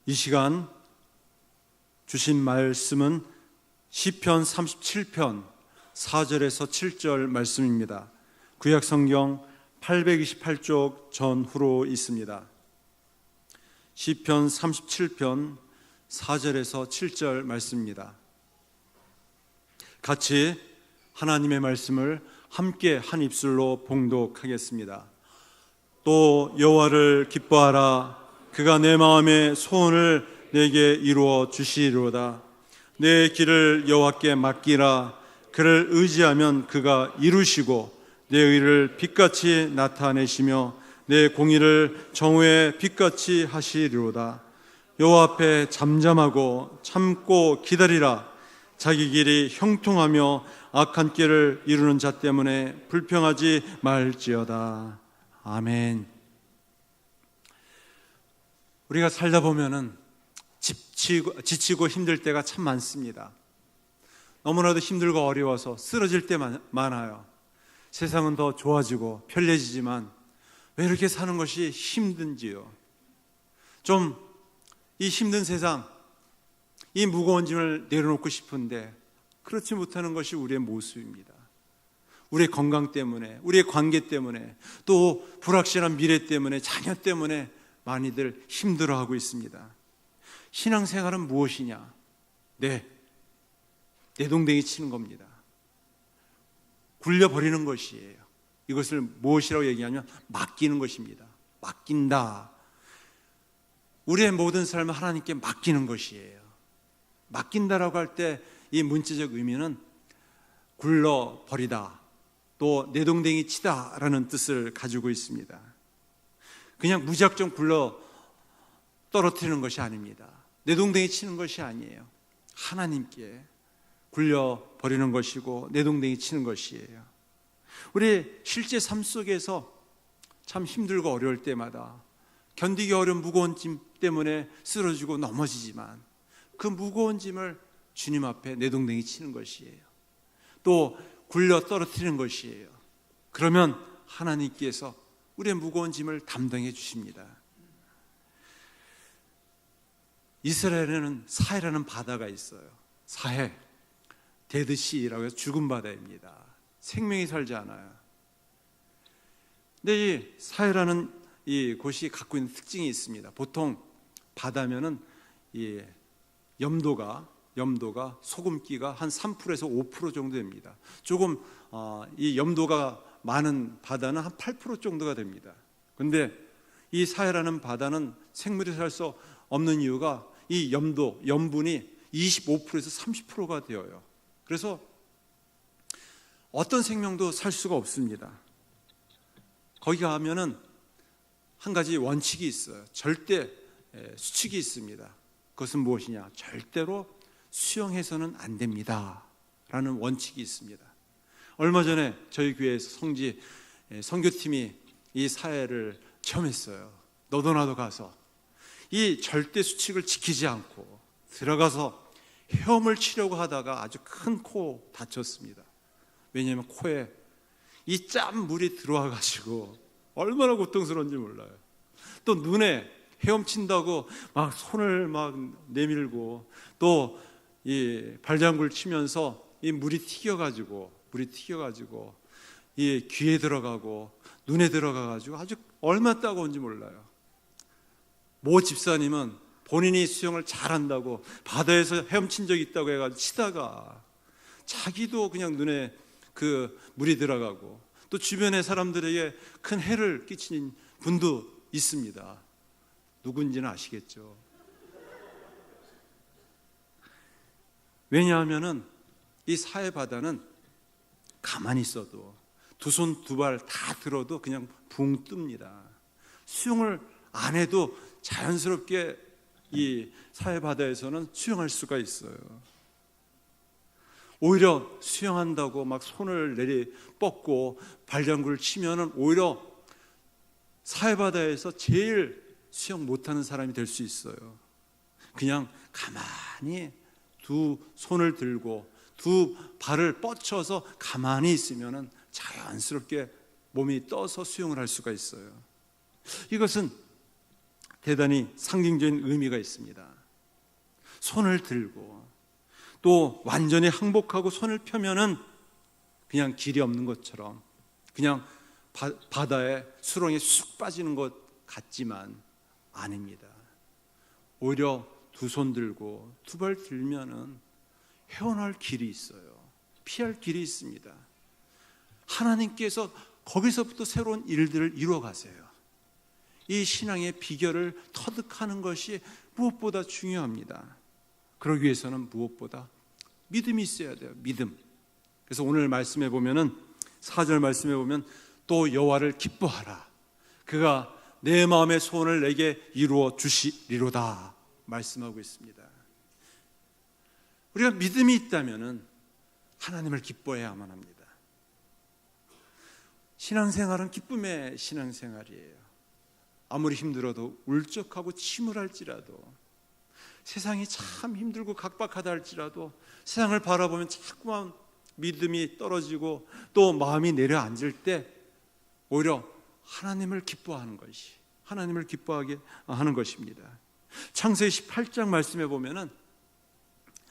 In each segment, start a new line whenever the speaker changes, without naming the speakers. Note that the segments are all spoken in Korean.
이 시간 주신 말씀은 시편 37편 4절에서 7절 말씀입니다. 구약성경 828쪽 전후로 있습니다. 시편 37편 4절에서 7절 말씀입니다. 같이 하나님의 말씀을 함께 한 입술로 봉독하겠습니다. 또 여호와를 기뻐하라. 그가 내 마음의 소원을 내게 이루어 주시리로다. 내 길을 여호와께 맡기라. 그를 의지하면 그가 이루시고 내 의를 빛같이 나타내시며 내 공의를 정오의 빛같이 하시리로다. 여호와 앞에 잠잠하고 참고 기다리라. 자기 길이 형통하며 악한 길을 이루는 자 때문에 불평하지 말지어다. 아멘. 우리가 살다 보면은 지치고 힘들 때가 참 많습니다. 너무나도 힘들고 어려워서 쓰러질 때 많아요. 세상은 더 좋아지고 편리해지지만 왜 이렇게 사는 것이 힘든지요? 좀 이 힘든 세상, 이 무거운 짐을 내려놓고 싶은데 그렇지 못하는 것이 우리의 모습입니다. 우리의 건강 때문에, 우리의 관계 때문에, 또 불확실한 미래 때문에, 자녀 때문에 많이들 힘들어하고 있습니다. 신앙생활은 무엇이냐? 내동댕이 치는 겁니다. 굴려버리는 것이에요. 이것을 무엇이라고 얘기하면 맡기는 것입니다. 맡긴다. 우리의 모든 삶을 하나님께 맡기는 것이에요. 맡긴다라고 할 때 이 문자적 의미는 굴러버리다, 또 내동댕이 치다라는 뜻을 가지고 있습니다. 그냥 무작정 굴러 떨어뜨리는 것이 아닙니다. 내동댕이 치는 것이 아니에요. 하나님께 굴려버리는 것이고 내동댕이 치는 것이에요. 우리 실제 삶 속에서 참 힘들고 어려울 때마다 견디기 어려운 무거운 짐 때문에 쓰러지고 넘어지지만 그 무거운 짐을 주님 앞에 내동댕이 치는 것이에요. 또 굴려 떨어뜨리는 것이에요. 그러면 하나님께서 우리의 무거운 짐을 담당해 주십니다. 이스라엘에는 사해라는 바다가 있어요. 사해, 데드시라고 해서 죽은 바다입니다. 생명이 살지 않아요. 근데 이 사해라는 이 곳이 갖고 있는 특징이 있습니다. 보통 바다면은 이 염도가 소금기가 한 3%에서 5% 정도 됩니다. 조금 이 염도가 많은 바다는 한 8% 정도가 됩니다. 그런데 이 사해라는 바다는 생물이 살 수 없는 이유가 이 염분이 25%에서 30%가 되어요. 그래서 어떤 생명도 살 수가 없습니다. 거기 가면은 한 가지 원칙이 있어요. 절대 수칙이 있습니다. 그것은 무엇이냐? 절대로 수영해서는 안 됩니다 라는 원칙이 있습니다. 얼마 전에 저희 교회에서 선교팀이 이 사해를 체험했어요. 너도나도 가서 이 절대 수칙을 지키지 않고 들어가서 헤엄을 치려고 하다가 아주 큰 코 다쳤습니다. 왜냐하면 코에 이 짠 물이 들어와 가지고 얼마나 고통스러운지 몰라요. 또 눈에 헤엄친다고 막 손을 막 내밀고 또 이 발장구를 치면서 이 물이 튀겨가지고 이 귀에 들어가고 눈에 들어가가지고 아주 얼마나 따가운지 몰라요. 모 집사님은 본인이 수영을 잘한다고 바다에서 헤엄친 적이 있다고 해가지고 치다가 자기도 그냥 눈에 그 물이 들어가고 또 주변의 사람들에게 큰 해를 끼친 분도 있습니다. 누군지는 아시겠죠? 왜냐하면은 이 사해 바다는 가만히 있어도 두 손 두 발 다 들어도 그냥 붕 뜹니다. 수영을 안 해도 자연스럽게 이 사해 바다에서는 수영할 수가 있어요. 오히려 수영한다고 막 손을 뻗고 발장구를 치면은 오히려 사해 바다에서 제일 수영 못하는 사람이 될 수 있어요. 그냥 가만히 두 손을 들고 두 발을 뻗쳐서 가만히 있으면은 자연스럽게 몸이 떠서 수영을 할 수가 있어요. 이것은 대단히 상징적인 의미가 있습니다. 손을 들고 또 완전히 항복하고 손을 펴면은 그냥 길이 없는 것처럼 그냥 바다에 수렁에 쑥 빠지는 것 같지만 아닙니다. 오히려 두 손 들고 두 발 들면은 헤어날 길이 있어요. 피할 길이 있습니다. 하나님께서 거기서부터 새로운 일들을 이루어 가세요. 이 신앙의 비결을 터득하는 것이 무엇보다 중요합니다. 그러기 위해서는 무엇보다 믿음이 있어야 돼요. 믿음. 그래서 오늘 말씀해 보면은 4절 말씀해 보면 또 여호와를 기뻐하라. 그가 내 마음의 소원을 내게 이루어 주시리로다 말씀하고 있습니다. 우리가 믿음이 있다면은 하나님을 기뻐해야만 합니다. 신앙생활은 기쁨의 신앙생활이에요. 아무리 힘들어도 울적하고 침울할지라도 세상이 참 힘들고 각박하다 할지라도 세상을 바라보면 자꾸만 믿음이 떨어지고 또 마음이 내려앉을 때 오히려 하나님을 기뻐하는 것이 하나님을 기뻐하게 하는 것입니다. 창세기 18장 말씀해 보면은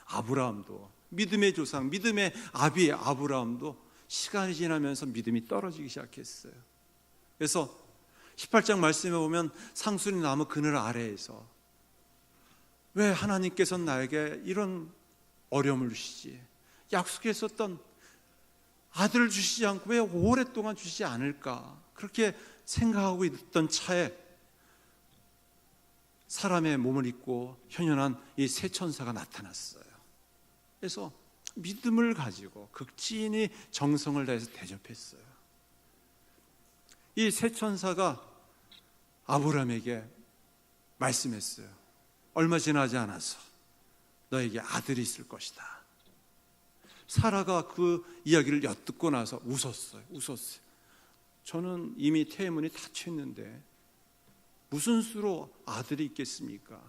아브라함도 믿음의 조상, 믿음의 아비 아브라함도 시간이 지나면서 믿음이 떨어지기 시작했어요. 그래서 18장 말씀해 보면 상수리 나무 그늘 아래에서 왜 하나님께서는 나에게 이런 어려움을 주시지? 약속했었던 아들을 주시지 않고 왜 오랫동안 주시지 않을까? 그렇게 생각하고 있던 차에 사람의 몸을 입고 현현한 이 새 천사가 나타났어요. 그래서 믿음을 가지고 극진히 정성을 다해서 대접했어요. 이 새 천사가 아브라함에게 말씀했어요. 얼마 지나지 않아서 너에게 아들이 있을 것이다. 사라가 그 이야기를 엿듣고 나서 웃었어요. 저는 이미 태문이 닫혀 있는데 무슨 수로 아들이 있겠습니까?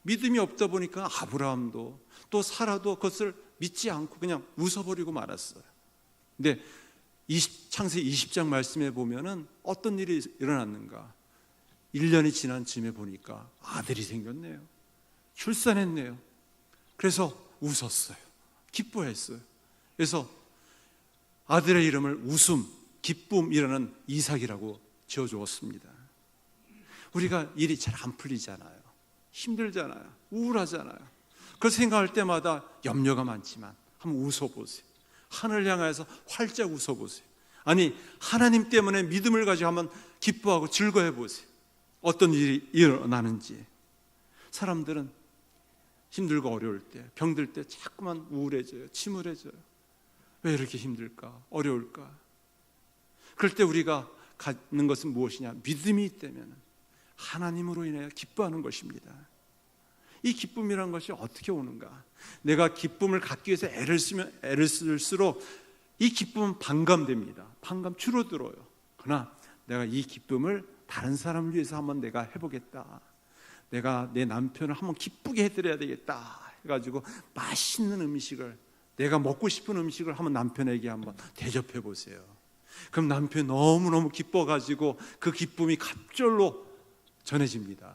믿음이 없다 보니까 아브라함도 또 사라도 그것을 믿지 않고 그냥 웃어버리고 말았어요. 근데 창세기 20장 말씀에 보면은 어떤 일이 일어났는가? 1년이 지난 즈음에 보니까 아들이 생겼네요. 출산했네요. 그래서 웃었어요. 기뻐했어요. 그래서 아들의 이름을 웃음, 기쁨이라는 이삭이라고 지어주었습니다. 우리가 일이 잘 안 풀리잖아요. 힘들잖아요. 우울하잖아요. 그걸 생각할 때마다 염려가 많지만 한번 웃어보세요. 하늘 향해서 활짝 웃어보세요. 아니 하나님 때문에 믿음을 가지고 한번 기뻐하고 즐거워해보세요. 어떤 일이 일어나는지. 사람들은 힘들고 어려울 때, 병들 때 자꾸만 우울해져요. 침울해져요. 왜 이렇게 힘들까? 어려울까? 그럴 때 우리가 갖는 것은 무엇이냐? 믿음이 있다면 하나님으로 인하여 기뻐하는 것입니다. 이 기쁨이란 것이 어떻게 오는가? 내가 기쁨을 갖기 위해서 애를 쓸수록 이 기쁨은 반감됩니다. 반감 줄어들어요. 그러나 내가 이 기쁨을 다른 사람을 위해서 한번 내가 해보겠다. 내가 내 남편을 한번 기쁘게 해드려야 되겠다 해가지고 맛있는 음식을, 내가 먹고 싶은 음식을 한번 남편에게 한번 대접해 보세요. 그럼 남편이 너무너무 기뻐가지고 그 기쁨이 갑절로 전해집니다.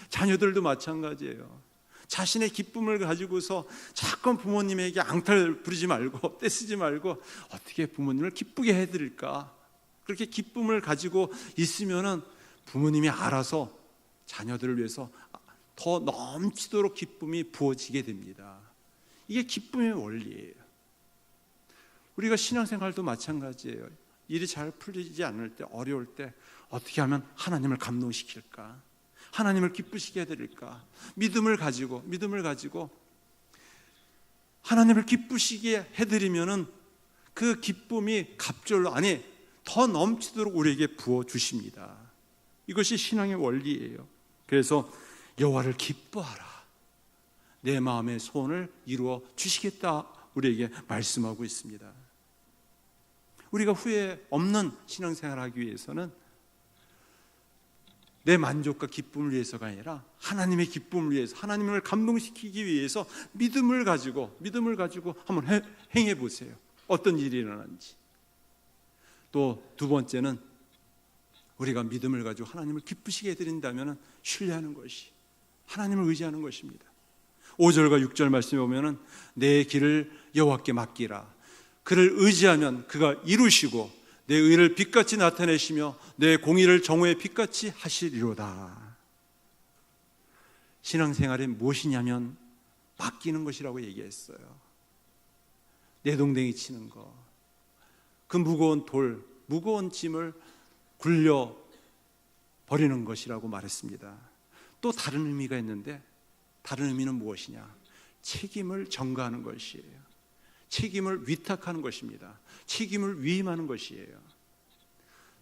자녀들도 마찬가지예요. 자신의 기쁨을 가지고서 자꾸 부모님에게 앙탈 부리지 말고 떼쓰지 말고 어떻게 부모님을 기쁘게 해드릴까? 그렇게 기쁨을 가지고 있으면은 부모님이 알아서 자녀들을 위해서 더 넘치도록 기쁨이 부어지게 됩니다. 이게 기쁨의 원리예요. 우리가 신앙생활도 마찬가지예요. 일이 잘 풀리지 않을 때, 어려울 때 어떻게 하면 하나님을 감동시킬까? 하나님을 기쁘시게 해드릴까? 믿음을 가지고 하나님을 기쁘시게 해드리면은 그 기쁨이 갑절로, 아니 더 넘치도록 우리에게 부어 주십니다. 이것이 신앙의 원리예요. 그래서 여호와를 기뻐하라. 내 마음의 소원을 이루어 주시겠다 우리에게 말씀하고 있습니다. 우리가 후회 없는 신앙생활을 하기 위해서는 내 만족과 기쁨을 위해서가 아니라 하나님의 기쁨을 위해서, 하나님을 감동시키기 위해서 믿음을 가지고 한번 행해 보세요. 어떤 일이 일어나는지. 또 두 번째는 우리가 믿음을 가지고 하나님을 기쁘시게 해드린다면 신뢰하는 것이, 하나님을 의지하는 것입니다. 5절과 6절 말씀에 보면 내 길을 여호와께 맡기라. 그를 의지하면 그가 이루시고 내 의를 빛같이 나타내시며 내 공의를 정오의 빛같이 하시리로다. 신앙생활이 무엇이냐면 맡기는 것이라고 얘기했어요. 내동댕이 치는 거, 그 무거운 돌, 무거운 짐을 굴려 버리는 것이라고 말했습니다. 또 다른 의미가 있는데, 다른 의미는 무엇이냐? 책임을 전가하는 것이에요. 책임을 위탁하는 것입니다. 책임을 위임하는 것이에요.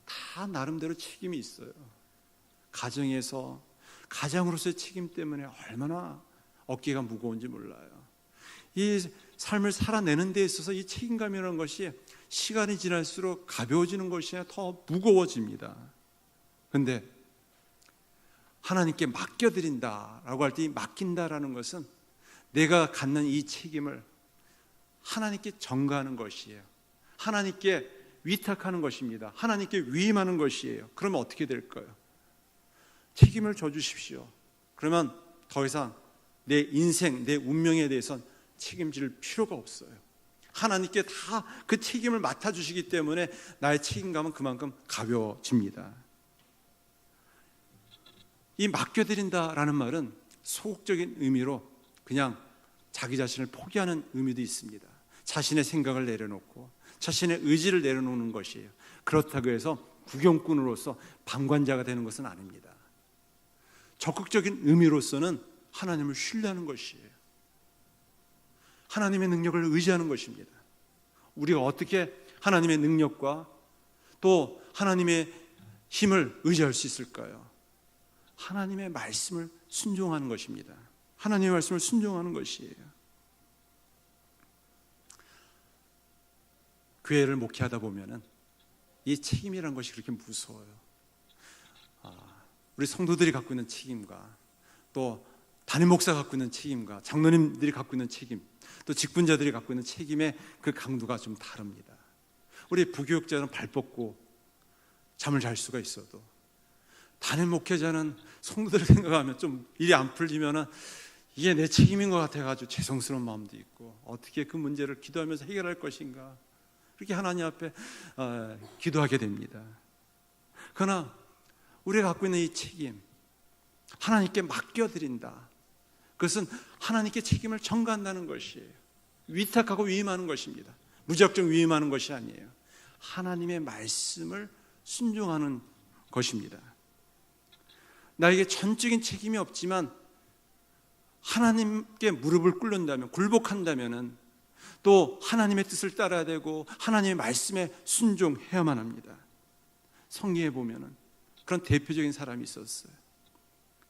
다 나름대로 책임이 있어요. 가정에서, 가장으로서의 책임 때문에 얼마나 어깨가 무거운지 몰라요. 이 삶을 살아내는 데 있어서 이 책임감이라는 것이 시간이 지날수록 가벼워지는 것이 아니라 더 무거워집니다. 그런데 하나님께 맡겨드린다라고 할 때 이 맡긴다라는 것은 내가 갖는 이 책임을 하나님께 전가하는 것이에요. 하나님께 위탁하는 것입니다. 하나님께 위임하는 것이에요. 그러면 어떻게 될까요? 책임을 져주십시오. 그러면 더 이상 내 인생, 내 운명에 대해서는 책임질 필요가 없어요. 하나님께 다 그 책임을 맡아주시기 때문에 나의 책임감은 그만큼 가벼워집니다. 이 맡겨드린다라는 말은 소극적인 의미로 그냥 자기 자신을 포기하는 의미도 있습니다. 자신의 생각을 내려놓고 자신의 의지를 내려놓는 것이에요. 그렇다고 해서 구경꾼으로서 방관자가 되는 것은 아닙니다. 적극적인 의미로서는 하나님을 신뢰하는 것이에요. 하나님의 능력을 의지하는 것입니다. 우리가 어떻게 하나님의 능력과 또 하나님의 힘을 의지할 수 있을까요? 하나님의 말씀을 순종하는 것입니다. 하나님의 말씀을 순종하는 것이에요. 교회를 목회하다 보면은 이 책임이라는 것이 그렇게 무서워요. 우리 성도들이 갖고 있는 책임과 또 담임 목사가 갖고 있는 책임과 장로님들이 갖고 있는 책임, 또 직분자들이 갖고 있는 책임의 그 강도가 좀 다릅니다. 우리 부교육자는 발 뻗고 잠을 잘 수가 있어도 담임 목회자는 성도들을 생각하면 좀 일이 안 풀리면은 이게 내 책임인 것 같아가지고 죄송스러운 마음도 있고 어떻게 그 문제를 기도하면서 해결할 것인가 그렇게 하나님 앞에 기도하게 됩니다. 그러나 우리가 갖고 있는 이 책임 하나님께 맡겨드린다. 그것은 하나님께 책임을 전가한다는 것이에요. 위탁하고 위임하는 것입니다. 무작정 위임하는 것이 아니에요. 하나님의 말씀을 순종하는 것입니다. 나에게 전적인 책임이 없지만 하나님께 무릎을 꿇는다면, 굴복한다면 또 하나님의 뜻을 따라야 되고 하나님의 말씀에 순종해야만 합니다. 성경에 보면은 그런 대표적인 사람이 있었어요.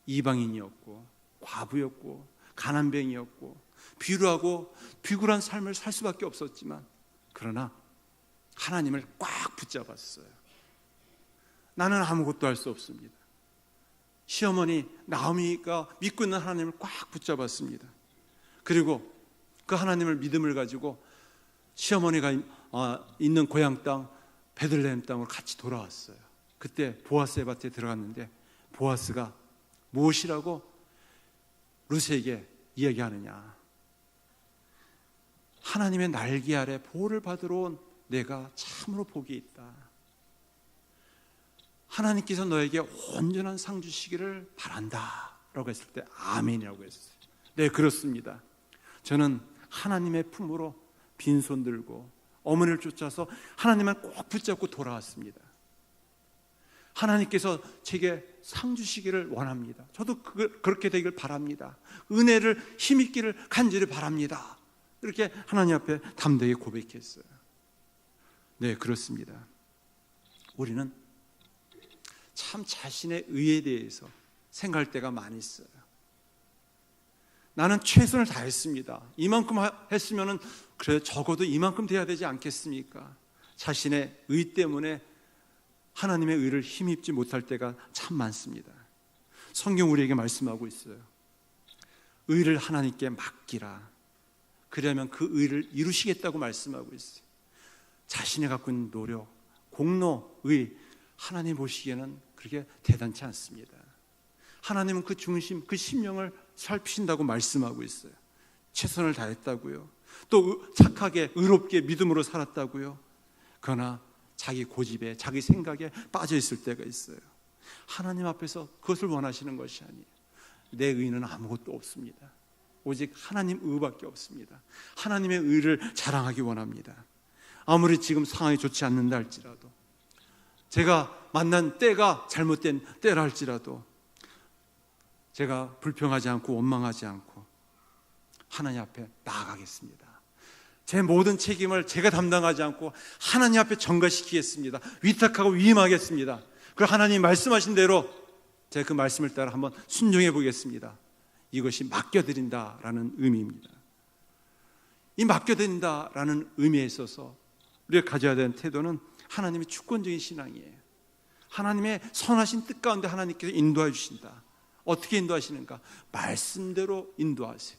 이방인이었고 과부였고 가난뱅이였고 비루하고 비굴한 삶을 살 수밖에 없었지만 그러나 하나님을 꽉 붙잡았어요. 나는 아무것도 할 수 없습니다. 시어머니 나오미가 믿고 있는 하나님을 꽉 붙잡았습니다. 그리고 그 하나님을 믿음을 가지고 시어머니가 있는 고향 땅 베들레헴 땅으로 같이 돌아왔어요. 그때 보아스의 밭에 들어갔는데 보아스가 무엇이라고 루스에게 이야기하느냐? 하나님의 날개 아래 보호를 받으러 온 내가 참으로 복이 있다. 하나님께서 너에게 온전한 상 주시기를 바란다 라고 했을 때 아멘이라고 했어요. 네, 그렇습니다. 저는 하나님의 품으로 빈손 들고 어머니를 쫓아서 하나님만 꼭 붙잡고 돌아왔습니다. 하나님께서 제게 상 주시기를 원합니다. 저도 그렇게 되길 바랍니다. 은혜를 힘있기를 간절히 바랍니다. 이렇게 하나님 앞에 담대히 고백했어요. 네, 그렇습니다. 우리는 참 자신의 의에 대해서 생각할 때가 많이 있어요. 나는 최선을 다했습니다. 이만큼 했으면 그래 적어도 이만큼 돼야 되지 않겠습니까? 자신의 의 때문에 하나님의 의를 힘입지 못할 때가 참 많습니다. 성경 우리에게 말씀하고 있어요. 의를 하나님께 맡기라. 그러면 그 의를 이루시겠다고 말씀하고 있어요. 자신이 갖고 있는 노력, 공로, 의 하나님 보시기에는 그렇게 대단치 않습니다. 하나님은 그 중심, 그 심령을 살피신다고 말씀하고 있어요. 최선을 다했다고요. 또 착하게 의롭게 믿음으로 살았다고요. 그러나 자기 고집에 자기 생각에 빠져 있을 때가 있어요. 하나님 앞에서 그것을 원하시는 것이 아니에요. 내 의는 아무것도 없습니다. 오직 하나님 의밖에 없습니다. 하나님의 의를 자랑하기 원합니다. 아무리 지금 상황이 좋지 않는다 할지라도, 제가 만난 때가 잘못된 때라 할지라도 제가 불평하지 않고 원망하지 않고 하나님 앞에 나아가겠습니다. 제 모든 책임을 제가 담당하지 않고 하나님 앞에 전가시키겠습니다. 위탁하고 위임하겠습니다. 그리고 하나님 말씀하신 대로 제가 그 말씀을 따라 한번 순종해 보겠습니다. 이것이 맡겨드린다라는 의미입니다. 이 맡겨드린다라는 의미에 있어서 우리가 가져야 되는 태도는 하나님의 주권적인 신앙이에요. 하나님의 선하신 뜻 가운데 하나님께서 인도해 주신다. 어떻게 인도하시는가? 말씀대로 인도하세요.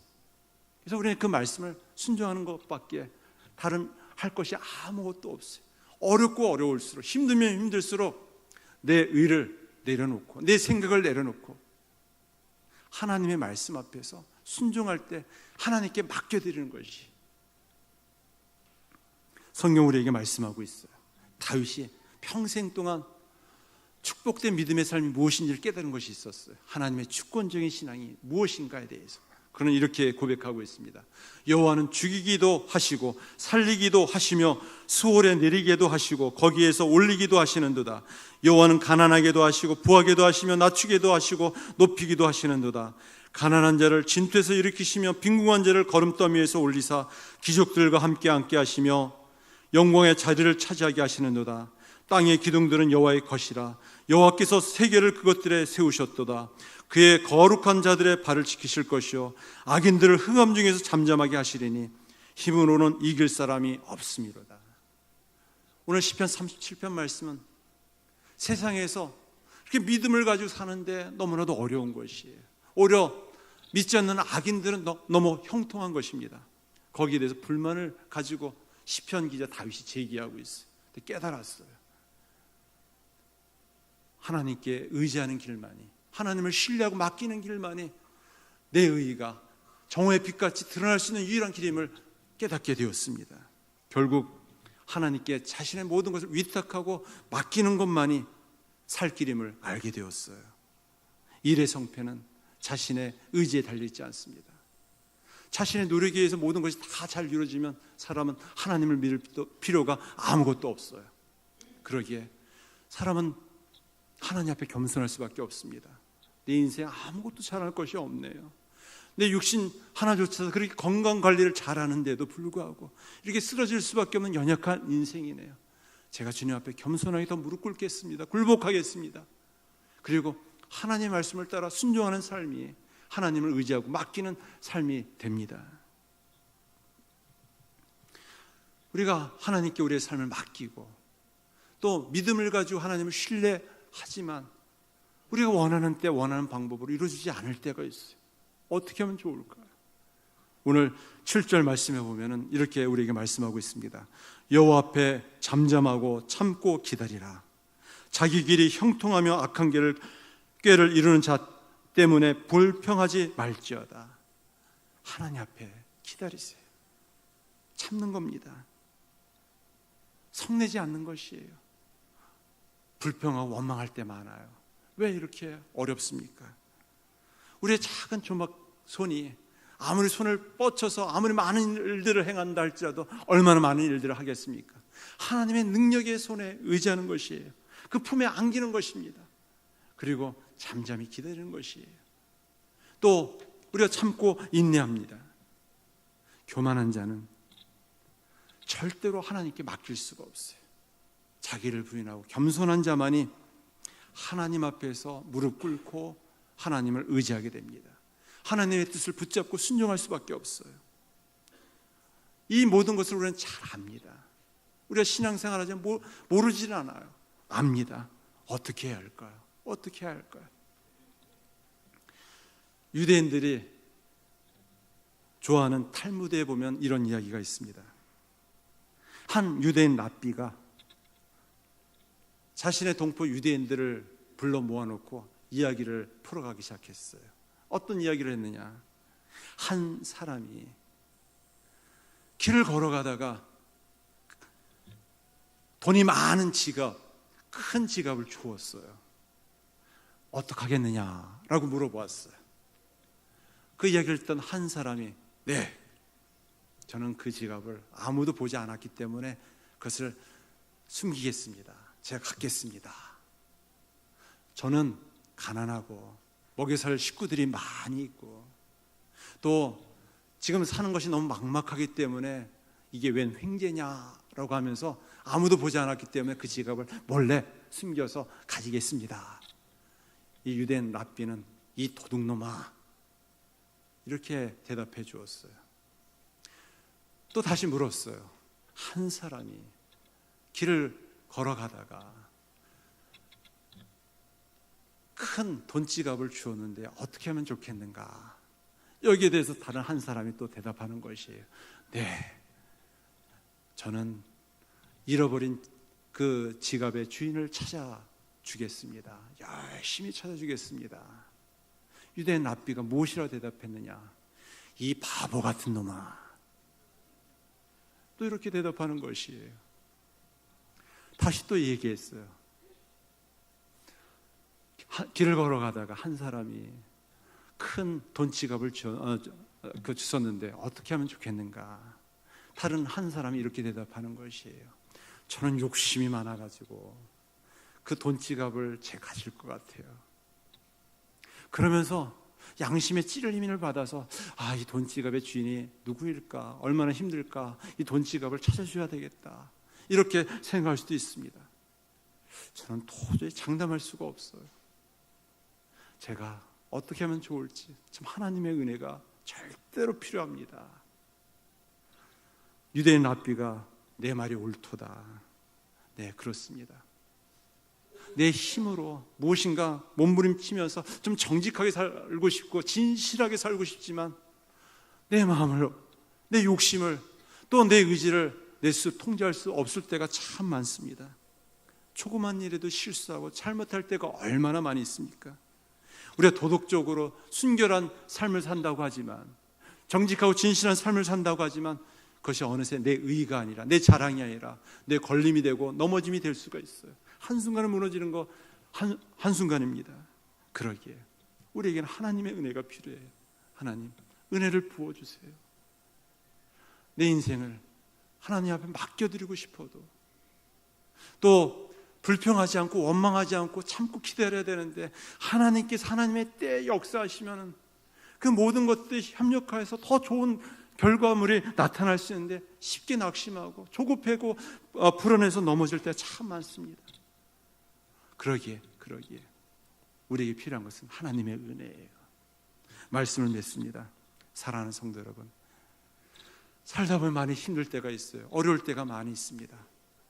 그래서 우리는 그 말씀을 순종하는 것밖에 다른 할 것이 아무것도 없어요. 어렵고 어려울수록, 힘들면 힘들수록 내 의를 내려놓고, 내 생각을 내려놓고 하나님의 말씀 앞에서 순종할 때 하나님께 맡겨드리는 것이 성경 우리에게 말씀하고 있어요. 다윗이 평생 동안 축복된 믿음의 삶이 무엇인지를 깨달은 것이 있었어요. 하나님의 주권적인 신앙이 무엇인가에 대해서. 그는 이렇게 고백하고 있습니다. 여호와는 죽이기도 하시고 살리기도 하시며 수월에 내리게도 하시고 거기에서 올리기도 하시는도다. 여호와는 가난하게도 하시고 부하게도 하시며 낮추게도 하시고 높이기도 하시는도다. 가난한 자를 진토에서 일으키시며 빈궁한 자를 거름더미에서 올리사 기족들과 함께 앉게 하시며 영광의 자리를 차지하게 하시는도다. 땅의 기둥들은 여호와의 것이라. 여호와께서 세계를 그것들에 세우셨도다. 그의 거룩한 자들의 발을 지키실 것이요 악인들을 흑암 중에서 잠잠하게 하시리니 힘으로는 이길 사람이 없음이로다. 오늘 시편 37편 말씀은 세상에서 이렇게 믿음을 가지고 사는데 너무나도 어려운 것이에요. 오히려 믿지 않는 악인들은 너무 형통한 것입니다. 거기에 대해서 불만을 가지고 시편 기자 다윗이 제기하고 있어요. 깨달았어요. 하나님께 의지하는 길만이, 하나님을 신뢰하고 맡기는 길만이 내 의의가 정오의 빛같이 드러날 수 있는 유일한 길임을 깨닫게 되었습니다. 결국 하나님께 자신의 모든 것을 위탁하고 맡기는 것만이 살 길임을 알게 되었어요. 일의 성패는 자신의 의지에 달려있지 않습니다. 자신의 노력에 의해서 모든 것이 다 잘 이루어지면 사람은 하나님을 믿을 필요가 아무것도 없어요. 그러기에 사람은 하나님 앞에 겸손할 수밖에 없습니다. 내 인생 아무것도 잘할 것이 없네요. 내 육신 하나조차도 그렇게 건강관리를 잘하는데도 불구하고 이렇게 쓰러질 수밖에 없는 연약한 인생이네요. 제가 주님 앞에 겸손하게 더 무릎 꿇겠습니다. 굴복하겠습니다. 그리고 하나님의 말씀을 따라 순종하는 삶이 하나님을 의지하고 맡기는 삶이 됩니다. 우리가 하나님께 우리의 삶을 맡기고 또 믿음을 가지고 하나님을 신뢰하지만 우리가 원하는 때 원하는 방법으로 이루어지지 않을 때가 있어요. 어떻게 하면 좋을까요? 오늘 7절 말씀에 보면은 이렇게 우리에게 말씀하고 있습니다. 여호와 앞에 잠잠하고 참고 기다리라. 자기 길이 형통하며 악한 꾀를 이루는 자 때문에 불평하지 말지어다. 하나님 앞에 기다리세요. 참는 겁니다. 성내지 않는 것이에요. 불평하고 원망할 때 많아요. 왜 이렇게 어렵습니까? 우리의 작은 조막 손이 아무리 손을 뻗쳐서 아무리 많은 일들을 행한다 할지라도 얼마나 많은 일들을 하겠습니까? 하나님의 능력의 손에 의지하는 것이에요. 그 품에 안기는 것입니다. 그리고 잠잠히 기다리는 것이에요. 또 우리가 참고 인내합니다. 교만한 자는 절대로 하나님께 맡길 수가 없어요. 자기를 부인하고 겸손한 자만이 하나님 앞에서 무릎 꿇고 하나님을 의지하게 됩니다. 하나님의 뜻을 붙잡고 순종할 수밖에 없어요. 이 모든 것을 우리는 잘 압니다. 우리가 신앙생활하지만 모르지는 않아요. 압니다. 어떻게 해야 할까요? 어떻게 해야 할까요? 유대인들이 좋아하는 탈무드에 보면 이런 이야기가 있습니다. 한 유대인 랍비가 자신의 동포 유대인들을 불러 모아놓고 이야기를 풀어가기 시작했어요. 어떤 이야기를 했느냐? 한 사람이 길을 걸어가다가 돈이 많은 지갑, 큰 지갑을 주었어요. 어떡하겠느냐라고 물어보았어요. 그 이야기를 듣던 한 사람이, 네, 저는 그 지갑을 아무도 보지 않았기 때문에 그것을 숨기겠습니다. 제가 갖겠습니다. 저는 가난하고 먹여 살 식구들이 많이 있고 또 지금 사는 것이 너무 막막하기 때문에 이게 웬 횡재냐라고 하면서 아무도 보지 않았기 때문에 그 지갑을 몰래 숨겨서 가지겠습니다. 이 유대인 랍비는 이 도둑놈아, 이렇게 대답해 주었어요. 또 다시 물었어요. 한 사람이 길을 걸어가다가 큰 돈지갑을 주었는데 어떻게 하면 좋겠는가? 여기에 대해서 다른 한 사람이 또 대답하는 것이에요. 네, 저는 잃어버린 그 지갑의 주인을 찾아주겠습니다. 열심히 찾아주겠습니다. 유대인 랍비가 무엇이라고 대답했느냐? 이 바보 같은 놈아. 또 이렇게 대답하는 것이에요. 다시 또 얘기했어요. 길을 걸어가다가 한 사람이 큰 돈지갑을 주었는데 어떻게 하면 좋겠는가? 다른 한 사람이 이렇게 대답하는 것이에요. 저는 욕심이 많아가지고 그 돈지갑을 제가 가질 것 같아요. 그러면서 양심의 찔림을 받아서 이 돈지갑의 주인이 누구일까? 얼마나 힘들까? 이 돈지갑을 찾아줘야 되겠다. 이렇게 생각할 수도 있습니다. 저는 도저히 장담할 수가 없어요. 제가 어떻게 하면 좋을지 참 하나님의 은혜가 절대로 필요합니다. 유대인 랍비가 내 말이 옳도다. 네, 그렇습니다. 내 힘으로 무엇인가 몸부림치면서 좀 정직하게 살고 싶고 진실하게 살고 싶지만 내 마음을, 내 욕심을, 또 내 의지를 내 수 통제할 수 없을 때가 참 많습니다. 조그만 일에도 실수하고 잘못할 때가 얼마나 많이 있습니까? 우리가 도덕적으로 순결한 삶을 산다고 하지만, 정직하고 진실한 삶을 산다고 하지만 그것이 어느새 내 의가 아니라, 내 자랑이 아니라 내 걸림이 되고 넘어짐이 될 수가 있어요. 한순간에 무너지는 거 한순간입니다. 그러기에 우리에게는 하나님의 은혜가 필요해요. 하나님, 은혜를 부어주세요. 내 인생을 하나님 앞에 맡겨드리고 싶어도, 또 불평하지 않고 원망하지 않고 참고 기다려야 되는데 하나님께서 하나님의 때에 역사하시면은 그 모든 것들이 협력하여서 더 좋은 결과물이 나타날 수 있는데 쉽게 낙심하고 조급해고 불안해서 넘어질 때가 참 많습니다. 그러기에 우리에게 필요한 것은 하나님의 은혜예요. 말씀을 맺습니다. 사랑하는 성도 여러분, 살다 보면 많이 힘들 때가 있어요. 어려울 때가 많이 있습니다.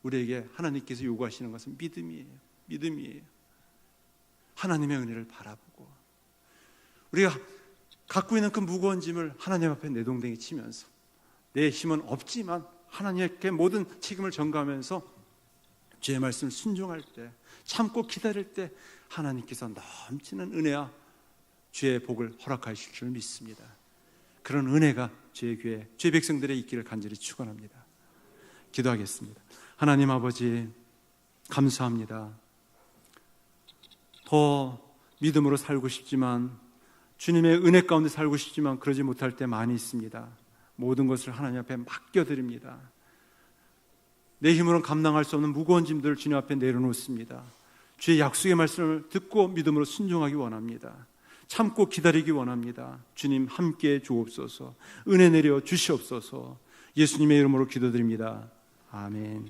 우리에게 하나님께서 요구하시는 것은 믿음이에요. 하나님의 은혜를 바라보고 우리가 갖고 있는 그 무거운 짐을 하나님 앞에 내동댕이 치면서 내 힘은 없지만 하나님께 모든 책임을 전가하면서 주의 말씀을 순종할 때, 참고 기다릴 때 하나님께서 넘치는 은혜와 주의 복을 허락하실 줄 믿습니다. 그런 은혜가 주의 교회, 주의 백성들의 있기를 간절히 축원합니다. 기도하겠습니다. 하나님 아버지, 감사합니다. 더 믿음으로 살고 싶지만, 주님의 은혜 가운데 살고 싶지만 그러지 못할 때 많이 있습니다. 모든 것을 하나님 앞에 맡겨드립니다. 내 힘으로는 감당할 수 없는 무거운 짐들을 주님 앞에 내려놓습니다. 주의 약속의 말씀을 듣고 믿음으로 순종하기 원합니다. 참고 기다리기 원합니다. 주님 함께해 주옵소서. 은혜 내려 주시옵소서. 예수님의 이름으로 기도드립니다. 아멘.